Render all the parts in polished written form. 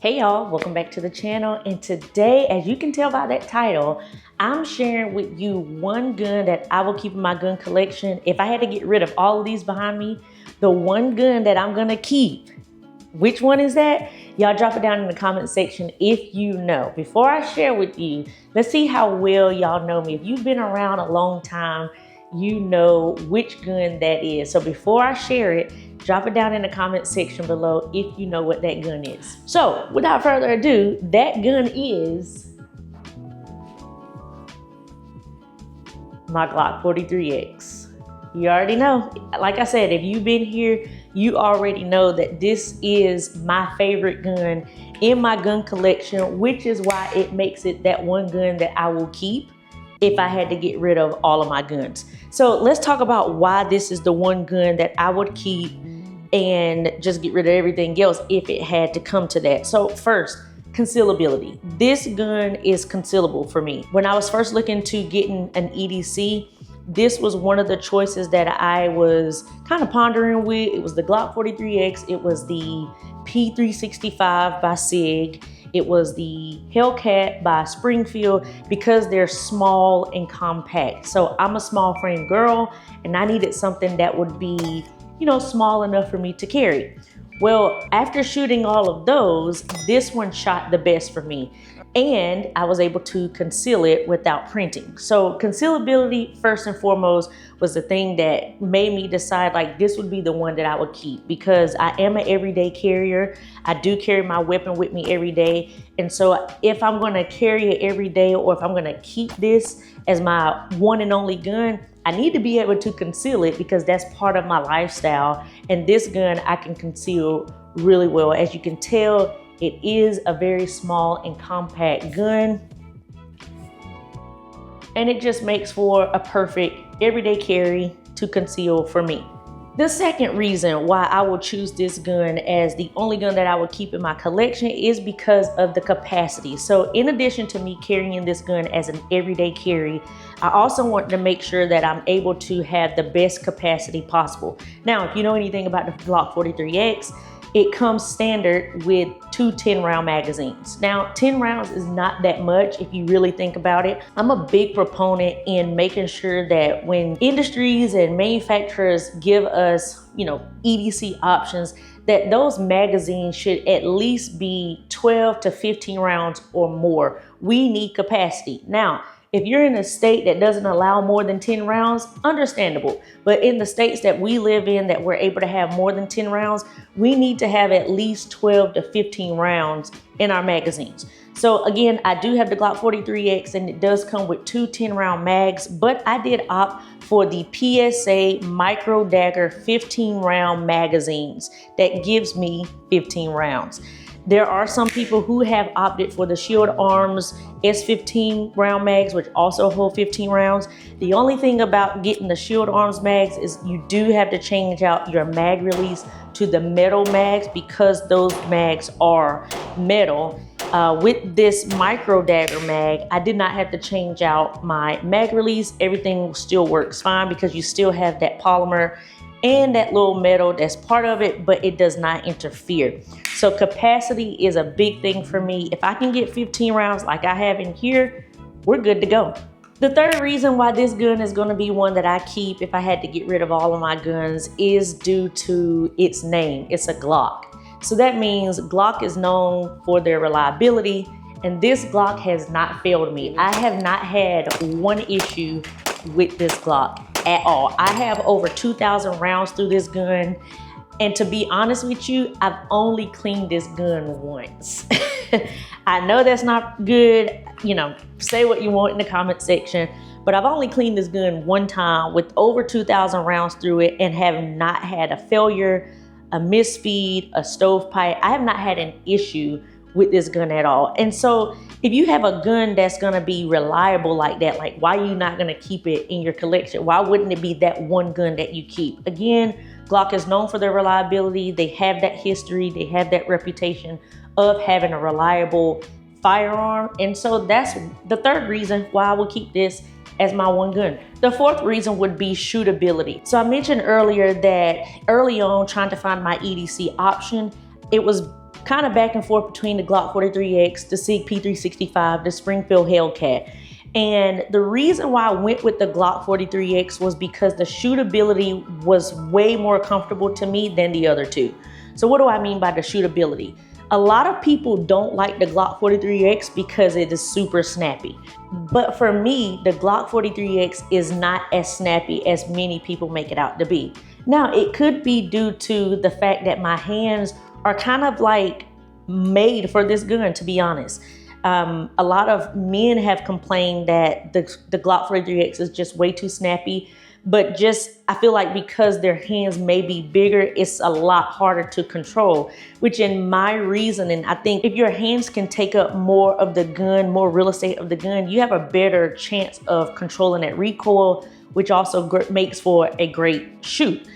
Hey y'all, welcome back to the channel. And today, as you can tell by that title, I'm sharing with you one gun that I will keep in my gun collection. If I had to get rid of all of these behind me, the one gun that I'm gonna keep, which one is that? Y'all drop it down in the comment section if you know. Before I share with you, let's see how well y'all know me. If you've been around a long time, you know which gun that is. So before I share it, drop it down in the comment section below if you know what that gun is. So without further ado, that gun is my Glock 43X. You already know. Like I said, if you've been here, you already know that this is my favorite gun in my gun collection, which is why it makes it that one gun that I will keep if I had to get rid of all of my guns. So let's talk about why this is the one gun that I would keep and just get rid of everything else if it had to come to that. So first, concealability. This gun is concealable for me. When I was first looking to getting an EDC, this was one of the choices that I was kind of pondering with. It was the Glock 43X, it was the P365 by SIG, it was the Hellcat by Springfield, because they're small and compact. So I'm a small frame girl and I needed something that would be, you know, small enough for me to carry. Well, after shooting all of those, this one shot the best for me. And I was able to conceal it without printing. So concealability, first and foremost, was the thing that made me decide like this would be the one that I would keep, because I am an everyday carrier. I do carry my weapon with me every day. And so if I'm gonna carry it every day, or if I'm gonna keep this as my one and only gun, I need to be able to conceal it because that's part of my lifestyle. And this gun I can conceal really well. As you can tell, it is a very small and compact gun, and it just makes for a perfect everyday carry to conceal for me. The second reason why I will choose this gun as the only gun that I would keep in my collection is because of the capacity. So in addition to me carrying this gun as an everyday carry, I also want to make sure that I'm able to have the best capacity possible. Now, if you know anything about the Glock 43X, it comes standard with two 10-round magazines. Now, 10 rounds is not that much if you really think about it. I'm a big proponent in making sure that when industries and manufacturers give us, you know, EDC options, that those magazines should at least be 12 to 15 rounds or more. We need capacity. Now, if you're in a state that doesn't allow more than 10 rounds, understandable. But in the states that we live in that we're able to have more than 10 rounds, we need to have at least 12 to 15 rounds in our magazines. So again, I do have the Glock 43X and it does come with two 10-round mags, but I did opt for the PSA Micro Dagger 15-round magazines. That gives me 15 rounds. There are some people who have opted for the Shield Arms S15 round mags, which also hold 15 rounds. The only thing about getting the Shield Arms mags is you do have to change out your mag release to the metal mags because those mags are metal. With this Micro Dagger mag, I did not have to change out my mag release. Everything still works fine because you still have that polymer and that little metal that's part of it, but it does not interfere. So capacity is a big thing for me. If I can get 15 rounds like I have in here, we're good to go. The third reason why this gun is gonna be one that I keep if I had to get rid of all of my guns is due to its name. It's a Glock. So that means Glock is known for their reliability, and this Glock has not failed me. I have not had one issue with this Glock at all. I have over 2,000 rounds through this gun. And to be honest with you, I've only cleaned this gun once. I know that's not good. You know, say what you want in the comment section, but I've only cleaned this gun one time with over 2,000 rounds through it and have not had a failure, a misfeed, a stovepipe. I have not had an issue with this gun at all. And so if you have a gun that's gonna be reliable like that, like why are you not gonna keep it in your collection? Why wouldn't it be that one gun that you keep? Again, Glock is known for their reliability. They have that history, they have that reputation of having a reliable firearm. And so that's the third reason why I will keep this as my one gun. The fourth reason would be shootability. So I mentioned earlier that early on trying to find my EDC option, it was kind of back and forth between the Glock 43X, the SIG P365, the Springfield Hellcat. And the reason why I went with the Glock 43X was because the shootability was way more comfortable to me than the other two. So what do I mean by the shootability? A lot of people don't like the Glock 43X because it is super snappy. But for me, the Glock 43X is not as snappy as many people make it out to be. Now, it could be due to the fact that my hands are kind of like made for this gun, to be honest. A lot of men have complained that the Glock 43X is just way too snappy, but I feel like because their hands may be bigger, it's a lot harder to control, which in my reasoning, I think if your hands can take up more of the gun, more real estate of the gun, you have a better chance of controlling that recoil, which also makes for a great shoot.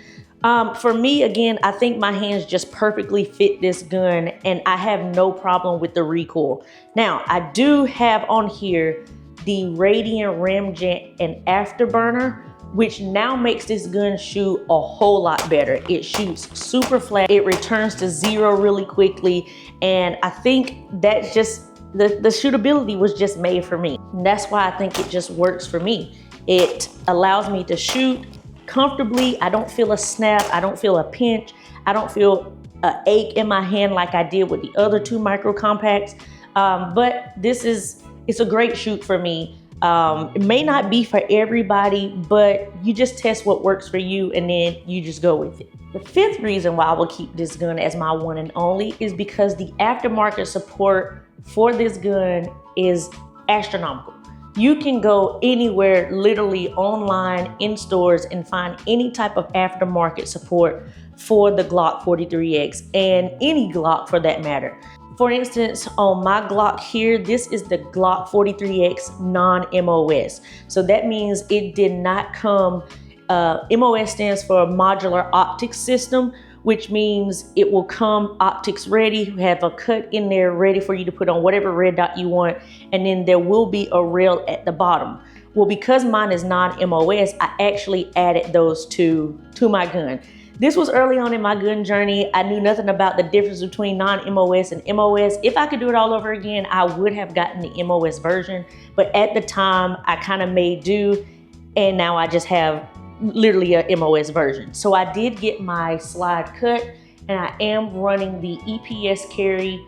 For me, again, I think my hands just perfectly fit this gun and I have no problem with the recoil. Now, I do have on here the Radiant Ramjet and Afterburner, which now makes this gun shoot a whole lot better. It shoots super flat, it returns to zero really quickly, and I think that's just, the shootability was just made for me. And that's why I think it just works for me. It allows me to shoot comfortably. I don't feel a snap, I don't feel a pinch, I don't feel an ache in my hand like I did with the other two micro compacts. But it's a great shoot for me. It may not be for everybody, but you just test what works for you and then you just go with it. The fifth reason why I will keep this gun as my one and only is because the aftermarket support for this gun is astronomical. You can go anywhere, literally online, in stores, and find any type of aftermarket support for the Glock 43X and any Glock for that matter. For instance, on my Glock here, this is the Glock 43X non-MOS. So that means it did not come, MOS stands for Modular Optics System, which means it will come optics ready, have a cut in there ready for you to put on whatever red dot you want, and then there will be a rail at the bottom. Well, because mine is non-MOS, I actually added those to my gun. This was early on in my gun journey. I knew nothing about the difference between non-MOS and MOS. If I could do it all over again, I would have gotten the MOS version, but at the time I kind of made do, and now I just have literally a MOS version. So I did get my slide cut, and I am running the EPS carry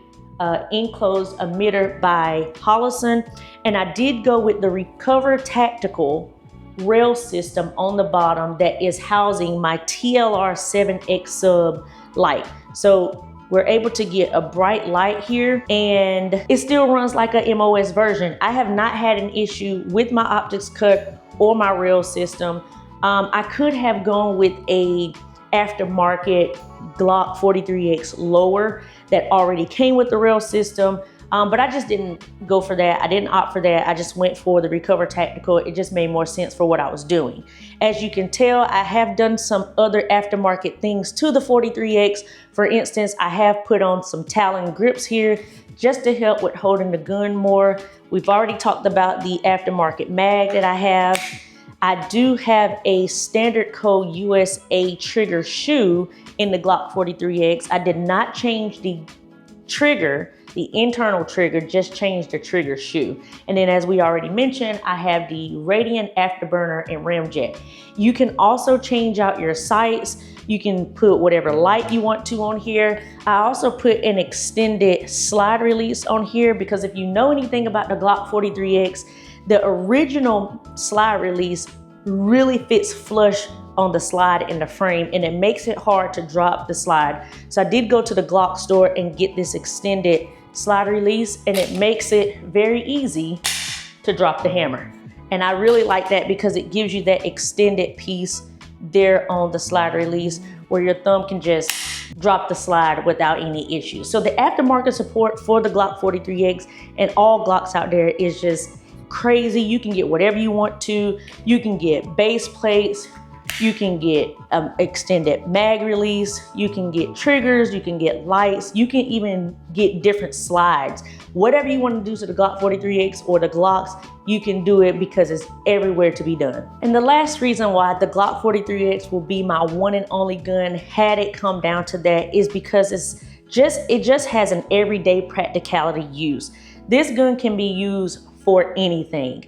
enclosed emitter by Holosun, and I did go with the Recover Tactical rail system on the bottom that is housing my TLR 7X sub light. So we're able to get a bright light here, and it still runs like a MOS version. I have not had an issue with my optics cut or my rail system. I could have gone with a aftermarket Glock 43X lower that already came with the rail system, but I just didn't go for that. I didn't opt for that. I just went for the Recover Tactical. It just made more sense for what I was doing. As you can tell, I have done some other aftermarket things to the 43X. For instance, I have put on some Talon grips here just to help with holding the gun more. We've already talked about the aftermarket mag that I have. I do have a standard code USA trigger shoe in the Glock 43X. I did not change the trigger, the internal trigger, just changed the trigger shoe. And then as we already mentioned, I have the Radiant Afterburner and Ramjet. You can also change out your sights. You can put whatever light you want to on here. I also put an extended slide release on here because if you know anything about the Glock 43X, the original slide release really fits flush on the slide in the frame, and it makes it hard to drop the slide. So I did go to the Glock store and get this extended slide release, and it makes it very easy to drop the hammer. And I really like that because it gives you that extended piece there on the slide release where your thumb can just drop the slide without any issues. So the aftermarket support for the Glock 43X and all Glocks out there is just crazy. You can get whatever you want to. You can get base plates, you can get extended mag release, you can get triggers, you can get lights, you can even get different slides. Whatever you want to do to the Glock 43X or the Glocks, you can do it because it's everywhere to be done. And the last reason why the Glock 43X will be my one and only gun, had it come down to that, is because it's it just has an everyday practicality use. This gun can be used for anything.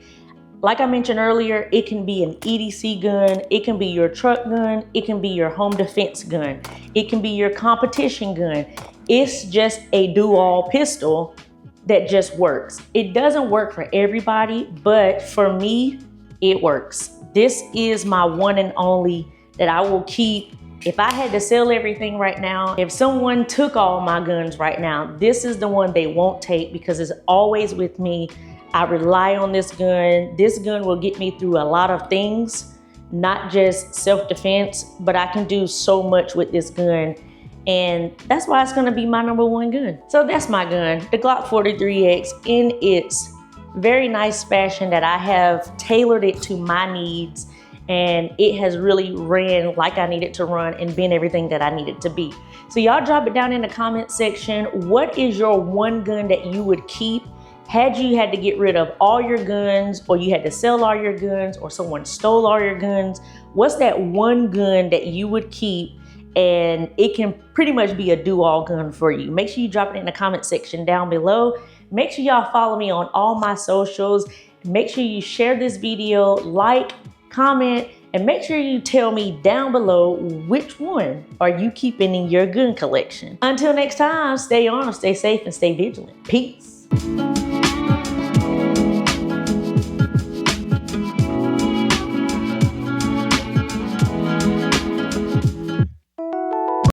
Like I mentioned earlier, it can be an EDC gun, it can be your truck gun, it can be your home defense gun, it can be your competition gun. It's just a do-all pistol that just works. It doesn't work for everybody, but for me, it works. This is my one and only that I will keep. If I had to sell everything right now, if someone took all my guns right now, this is the one they won't take because it's always with me. I rely on this gun. This gun will get me through a lot of things, not just self-defense, but I can do so much with this gun. And that's why it's gonna be my #1 gun. So that's my gun, the Glock 43X, in its very nice fashion that I have tailored it to my needs, and it has really ran like I needed to run and been everything that I needed to be. So y'all drop it down in the comment section. What is your one gun that you would keep had you had to get rid of all your guns, or you had to sell all your guns, or someone stole all your guns? What's that one gun that you would keep, and it can pretty much be a do-all gun for you? Make sure you drop it in the comment section down below. Make sure y'all follow me on all my socials. Make sure you share this video, like, comment, and make sure you tell me down below which one are you keeping in your gun collection. Until next time, stay armed, stay safe, and stay vigilant. Peace.